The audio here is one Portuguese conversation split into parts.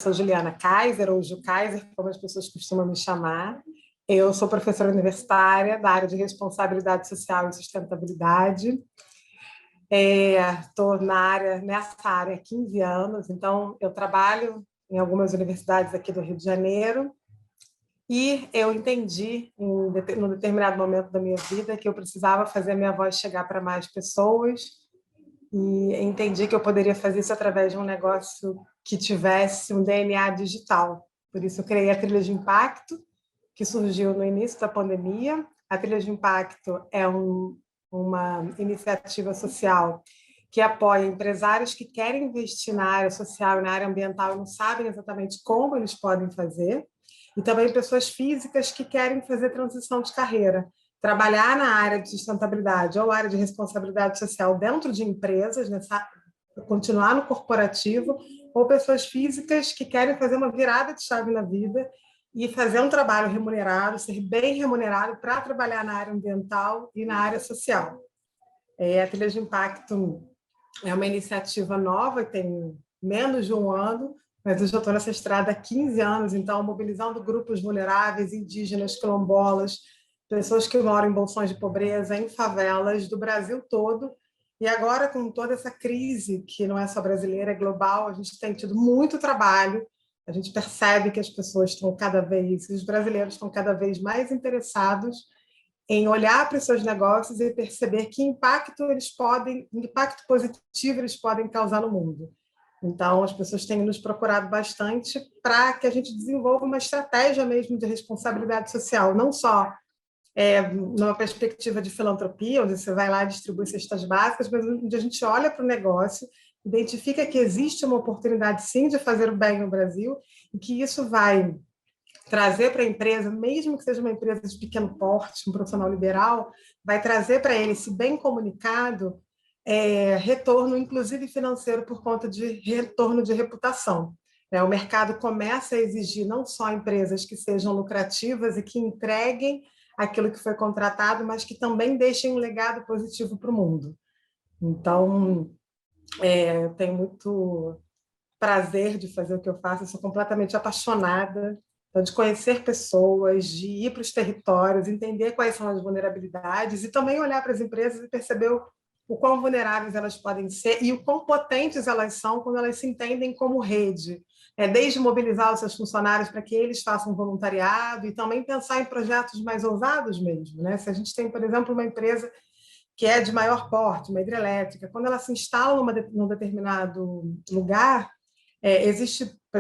Sou Juliana Kaiser, ou Ju Kaiser, como as pessoas costumam me chamar. Eu sou professora universitária da área de responsabilidade social e sustentabilidade. Estou nessa área há 15 anos, então eu trabalho em algumas universidades aqui do Rio de Janeiro e eu entendi, num determinado momento da minha vida, que eu precisava fazer a minha voz chegar para mais pessoas e entendi que eu poderia fazer isso através de um negócio que tivesse um DNA digital. Por isso, eu criei a Trilha de Impacto, que surgiu no início da pandemia. A Trilha de Impacto é uma iniciativa social que apoia empresários que querem investir na área social e na área ambiental e não sabem exatamente como eles podem fazer, e também pessoas físicas que querem fazer transição de carreira, trabalhar na área de sustentabilidade ou área de responsabilidade social dentro de empresas, continuar no corporativo, ou pessoas físicas que querem fazer uma virada de chave na vida e fazer um trabalho remunerado, ser bem remunerado para trabalhar na área ambiental e na área social. A Trilha de Impacto é uma iniciativa nova, tem menos de um ano, mas eu já estou nessa estrada há 15 anos, então mobilizando grupos vulneráveis, indígenas, quilombolas, pessoas que moram em bolsões de pobreza, em favelas do Brasil todo. E agora, com toda essa crise, que não é só brasileira, é global, a gente tem tido muito trabalho, a gente percebe que as pessoas estão os brasileiros estão cada vez mais interessados em olhar para os seus negócios e perceber que impacto positivo eles podem causar no mundo. Então, as pessoas têm nos procurado bastante para que a gente desenvolva uma estratégia mesmo de responsabilidade social, não só numa perspectiva de filantropia, onde você vai lá e distribui cestas básicas, mas onde a gente olha para o negócio, identifica que existe uma oportunidade, sim, de fazer o bem no Brasil e que isso vai trazer para a empresa, mesmo que seja uma empresa de pequeno porte, um profissional liberal, vai trazer para ele, se bem comunicado, retorno, inclusive financeiro, por conta de retorno de reputação. O mercado começa a exigir não só empresas que sejam lucrativas e que entreguem aquilo que foi contratado, mas que também deixem um legado positivo para o mundo. Então, eu tenho muito prazer de fazer o que eu faço, eu sou completamente apaixonada, então, de conhecer pessoas, de ir para os territórios, entender quais são as vulnerabilidades e também olhar para as empresas e perceber o quão vulneráveis elas podem ser e o quão potentes elas são quando elas se entendem como rede. Desde mobilizar os seus funcionários para que eles façam voluntariado e também pensar em projetos mais ousados mesmo. Né? Se a gente tem, por exemplo, uma empresa que é de maior porte, uma hidrelétrica, quando ela se instala num determinado lugar,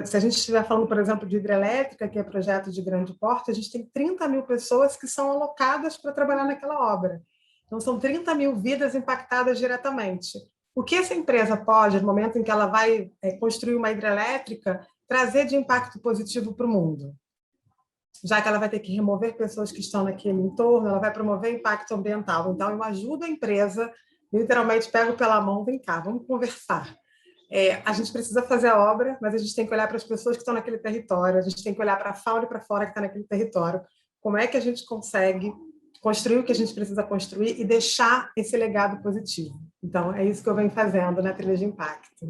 se a gente estiver falando, por exemplo, de hidrelétrica, que é projeto de grande porte, a gente tem 30 mil pessoas que são alocadas para trabalhar naquela obra. Então, são 30 mil vidas impactadas diretamente. O que essa empresa pode, no momento em que ela vai construir uma hidrelétrica, trazer de impacto positivo para o mundo? Já que ela vai ter que remover pessoas que estão naquele entorno, ela vai promover impacto ambiental. Então, eu ajudo a empresa, literalmente pego pela mão, vem cá, vamos conversar. A gente precisa fazer a obra, mas a gente tem que olhar para as pessoas que estão naquele território, a gente tem que olhar para a fauna e para a flora que está naquele território. Como é que a gente consegue construir o que a gente precisa construir e deixar esse legado positivo? Então, é isso que eu venho fazendo na Trilha de Impacto.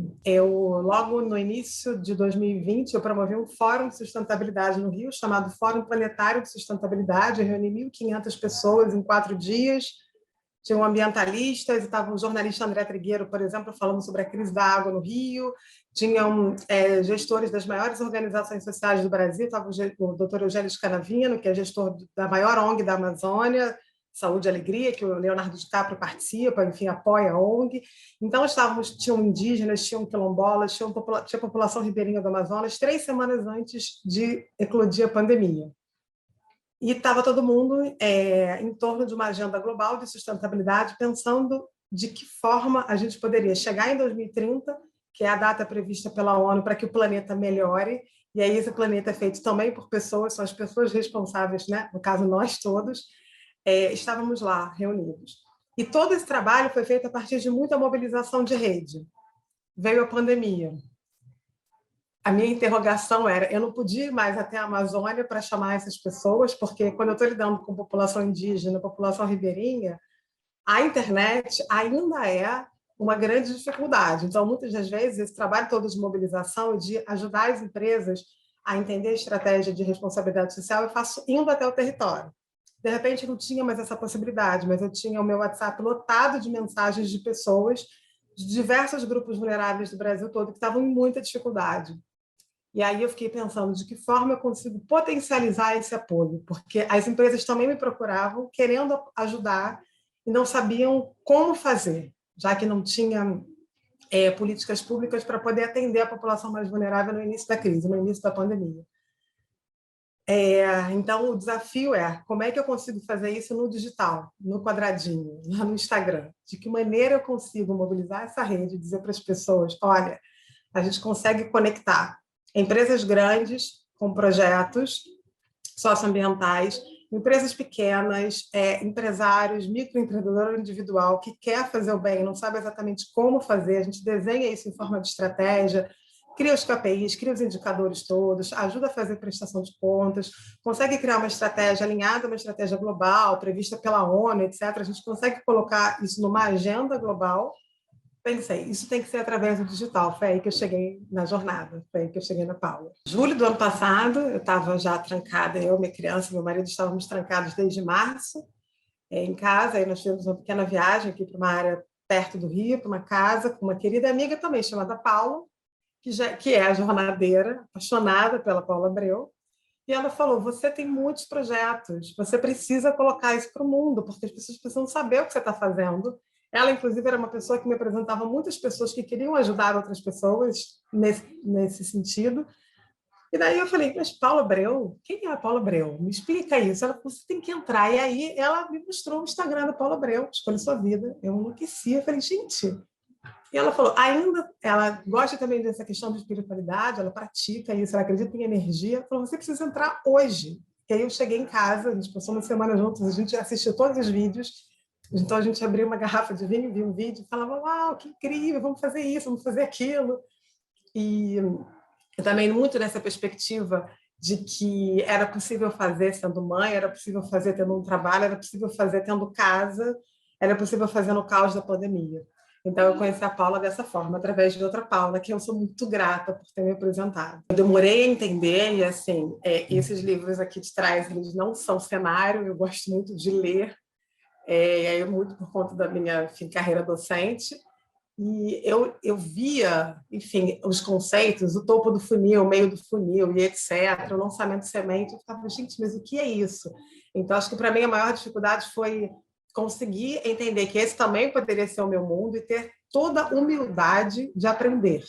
Logo no início de 2020, eu promovi um fórum de sustentabilidade no Rio, chamado Fórum Planetário de Sustentabilidade. Eu reuni 1.500 pessoas em 4 dias, tinham ambientalistas, estava o jornalista André Trigueiro, por exemplo, falando sobre a crise da água no Rio, tinham gestores das maiores organizações sociais do Brasil, estava o doutor Eugênio Scanavino, que é gestor da maior ONG da Amazônia, Saúde e Alegria, que o Leonardo DiCaprio participa, enfim, apoia a ONG. Então, tinham indígenas, tinham quilombolas, tinha população ribeirinha do Amazonas, 3 semanas antes de eclodir a pandemia. E estava todo mundo em torno de uma agenda global de sustentabilidade, pensando de que forma a gente poderia chegar em 2030, que é a data prevista pela ONU para que o planeta melhore, e aí esse planeta é feito também por pessoas, são as pessoas responsáveis, né? No caso nós todos, estávamos lá reunidos. E todo esse trabalho foi feito a partir de muita mobilização de rede. Veio a pandemia. A minha interrogação era, eu não podia ir mais até a Amazônia para chamar essas pessoas, porque quando eu estou lidando com população indígena, população ribeirinha, a internet ainda é uma grande dificuldade. Então, muitas das vezes, esse trabalho todo de mobilização e de ajudar as empresas a entender a estratégia de responsabilidade social, eu faço indo até o território. De repente, eu não tinha mais essa possibilidade, mas eu tinha o meu WhatsApp lotado de mensagens de pessoas de diversos grupos vulneráveis do Brasil todo que estavam em muita dificuldade. E aí eu fiquei pensando de que forma eu consigo potencializar esse apoio, porque as empresas também me procuravam querendo ajudar e não sabiam como fazer, já que não tinha políticas públicas para poder atender a população mais vulnerável no início da crise, no início da pandemia. Então, o desafio é como é que eu consigo fazer isso no digital, no quadradinho, lá no Instagram? De que maneira eu consigo mobilizar essa rede e dizer para as pessoas, olha, a gente consegue conectar empresas grandes com projetos socioambientais, empresas pequenas, empresários, microempreendedor individual que quer fazer o bem, não sabe exatamente como fazer, a gente desenha isso em forma de estratégia, cria os KPIs, cria os indicadores todos, ajuda a fazer prestação de contas, consegue criar uma estratégia alinhada, uma estratégia global, prevista pela ONU, etc. A gente consegue colocar isso numa agenda global. Pensei, isso tem que ser através do digital. Foi aí que eu cheguei na jornada, foi aí que eu cheguei na Paula. Julho do ano passado, eu estava já trancada, eu, minha criança, meu marido estávamos trancados desde março, em casa, aí nós fizemos uma pequena viagem aqui para uma área perto do Rio, para uma casa com uma querida amiga também, chamada Paula, que é a jornadeira, apaixonada pela Paula Abreu, e ela falou, você tem muitos projetos, você precisa colocar isso para o mundo, porque as pessoas precisam saber o que você está fazendo. Ela, inclusive, era uma pessoa que me apresentava muitas pessoas que queriam ajudar outras pessoas nesse sentido. E daí eu falei, mas Paula Abreu? Quem é a Paula Abreu? Me explica isso. Ela falou, você tem que entrar. E aí ela me mostrou o Instagram da Paula Abreu, Escolha Sua Vida. Eu enlouqueci, eu falei, gente... E ela falou, ainda, ela gosta também dessa questão de espiritualidade, ela pratica isso, ela acredita em energia. Ela falou, você precisa entrar hoje. E aí eu cheguei em casa, a gente passou uma semana juntos, a gente assistiu todos os vídeos, então a gente abriu uma garrafa de vinho, viu um vídeo, e falava, uau, que incrível, vamos fazer isso, vamos fazer aquilo. E eu também muito nessa perspectiva de que era possível fazer sendo mãe, era possível fazer tendo um trabalho, era possível fazer tendo casa, era possível fazer no caos da pandemia. Então, eu conheci a Paula dessa forma, através de outra Paula, que eu sou muito grata por ter me apresentado. Eu demorei a entender, e assim, esses livros aqui de trás, eles não são cenário, eu gosto muito de ler, muito por conta da minha carreira docente, e eu via, enfim, os conceitos, o topo do funil, o meio do funil, e etc., o lançamento de semente, eu ficava, gente, mas o que é isso? Então, acho que para mim a maior dificuldade foi conseguir entender que esse também poderia ser o meu mundo e ter toda a humildade de aprender.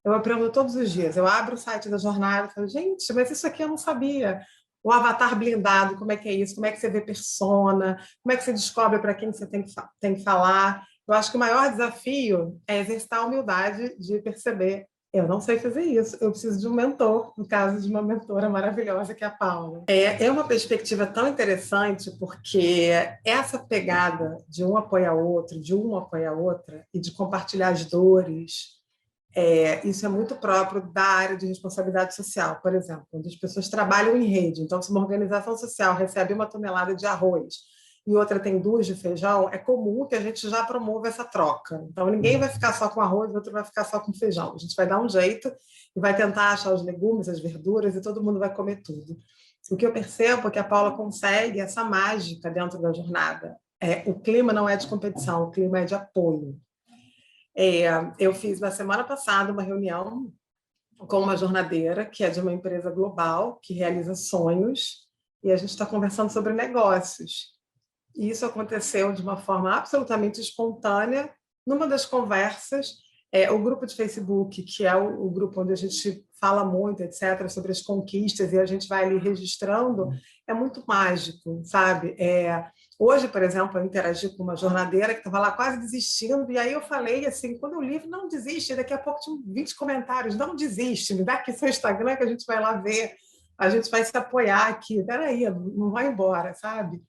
Eu aprendo todos os dias. Eu abro o site da jornada e falo, gente, mas isso aqui eu não sabia. O avatar blindado, como é que é isso? Como é que você vê persona? Como é que você descobre para quem você tem que falar? Eu acho que o maior desafio é exercitar a humildade de perceber eu não sei fazer isso, eu preciso de um mentor, no caso de uma mentora maravilhosa que é a Paula. É uma perspectiva tão interessante porque essa pegada de um apoiar o outro, de uma apoiar a outra e de compartilhar as dores, isso é muito próprio da área de responsabilidade social, por exemplo, onde as pessoas trabalham em rede. Então, se uma organização social recebe 1 tonelada de arroz e outra tem 2 de feijão, é comum que a gente já promova essa troca. Então, ninguém vai ficar só com arroz, o outro vai ficar só com feijão. A gente vai dar um jeito e vai tentar achar os legumes, as verduras, e todo mundo vai comer tudo. O que eu percebo é que a Paula consegue essa mágica dentro da jornada. O clima não é de competição, o clima é de apoio. Eu fiz, na semana passada, uma reunião com uma jornadeira, que é de uma empresa global, que realiza sonhos, e a gente está conversando sobre negócios. E isso aconteceu de uma forma absolutamente espontânea. Numa das conversas, o grupo de Facebook, que é o grupo onde a gente fala muito, etc., sobre as conquistas, e a gente vai ali registrando, é muito mágico, sabe? Hoje, por exemplo, eu interagi com uma jornadeira que estava lá quase desistindo, e aí eu falei assim, quando eu li, não desiste, daqui a pouco tinha 20 comentários, não desiste, me dá aqui seu Instagram que a gente vai lá ver, a gente vai se apoiar aqui, peraí, não vai embora, sabe?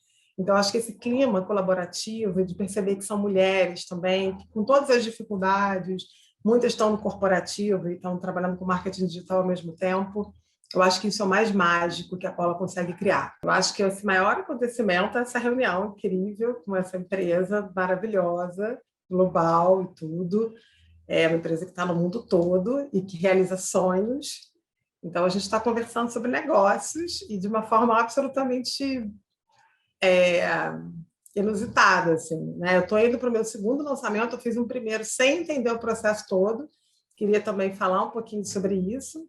Então, acho que esse clima colaborativo, de perceber que são mulheres também, com todas as dificuldades, muitas estão no corporativo e estão trabalhando com marketing digital ao mesmo tempo, eu acho que isso é o mais mágico que a Paula consegue criar. Eu acho que esse maior acontecimento é essa reunião incrível com essa empresa maravilhosa, global e tudo. É uma empresa que está no mundo todo e que realiza sonhos. Então, a gente está conversando sobre negócios e de uma forma absolutamente é, inusitada. Assim, né? Eu estou indo para o meu segundo lançamento, eu fiz um primeiro sem entender o processo todo. Queria também falar um pouquinho sobre isso.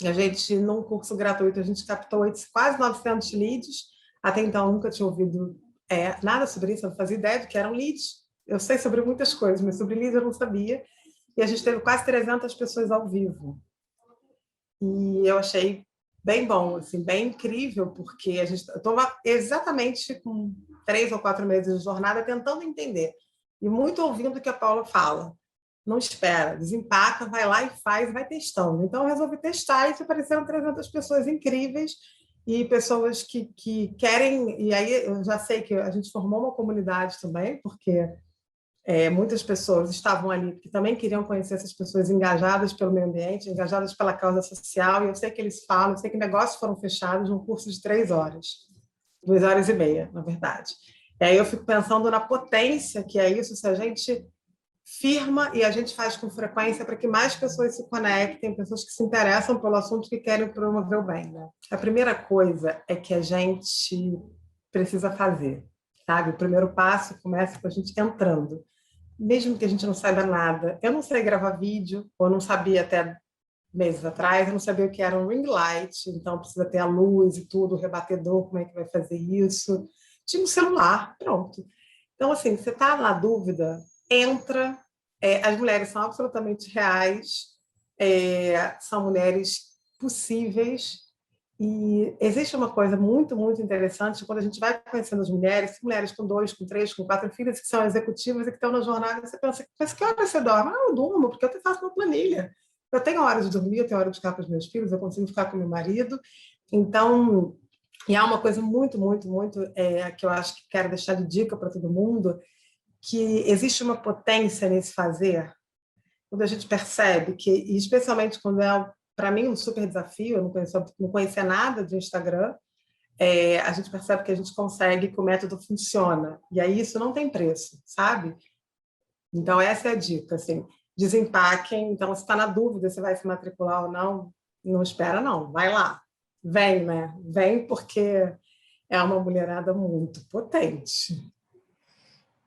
A gente, num curso gratuito, a gente captou quase 900 leads. Até então, eu nunca tinha ouvido nada sobre isso, eu não fazia ideia do que eram leads. Eu sei sobre muitas coisas, mas sobre leads eu não sabia. E a gente teve quase 300 pessoas ao vivo. E eu achei bem bom, assim, bem incrível, porque a gente estava exatamente com 3 ou 4 meses de jornada tentando entender. E muito ouvindo o que a Paula fala. Não espera, desempaca, vai lá e faz, vai testando. Então, eu resolvi testar e apareceram 300 pessoas incríveis e pessoas que querem. E aí, eu já sei que a gente formou uma comunidade também, porque muitas pessoas estavam ali que também queriam conhecer essas pessoas engajadas pelo meio ambiente, engajadas pela causa social, e eu sei que eles falam, eu sei que negócios foram fechados num curso de 3 horas, 2 horas e meia, na verdade. E aí eu fico pensando na potência que é isso, se a gente firma e a gente faz com frequência para que mais pessoas se conectem, pessoas que se interessam pelo assunto, que querem promover o bem. Né? A primeira coisa é que a gente precisa fazer, sabe? O primeiro passo começa com a gente entrando. Mesmo que a gente não saiba nada. Eu não sei gravar vídeo, ou não sabia até meses atrás, eu não sabia o que era um ring light, então precisa ter a luz e tudo, o rebatedor, como é que vai fazer isso. Tinha um celular, pronto. Então, assim, você está na dúvida, entra. As mulheres são absolutamente reais, são mulheres possíveis. E existe uma coisa muito, muito interessante, quando a gente vai conhecendo as mulheres com 2, com 3, com 4 filhos, que são executivas e que estão na jornada, você pensa, mas que hora você dorme? Ah, eu durmo, porque eu faço uma planilha. Eu tenho hora de dormir, eu tenho hora de ficar com os meus filhos, eu consigo ficar com meu marido. Então, e há uma coisa muito, muito, muito que eu acho que quero deixar de dica para todo mundo, que existe uma potência nesse fazer, quando a gente percebe que, e especialmente quando para mim, um super desafio, eu não conhecia nada de Instagram, a gente percebe que a gente consegue, que o método funciona. E aí isso não tem preço, sabe? Então, essa é a dica, assim, desempaquem. Então, se está na dúvida se vai se matricular ou não, não espera não, vai lá. Vem, né? Vem porque é uma mulherada muito potente.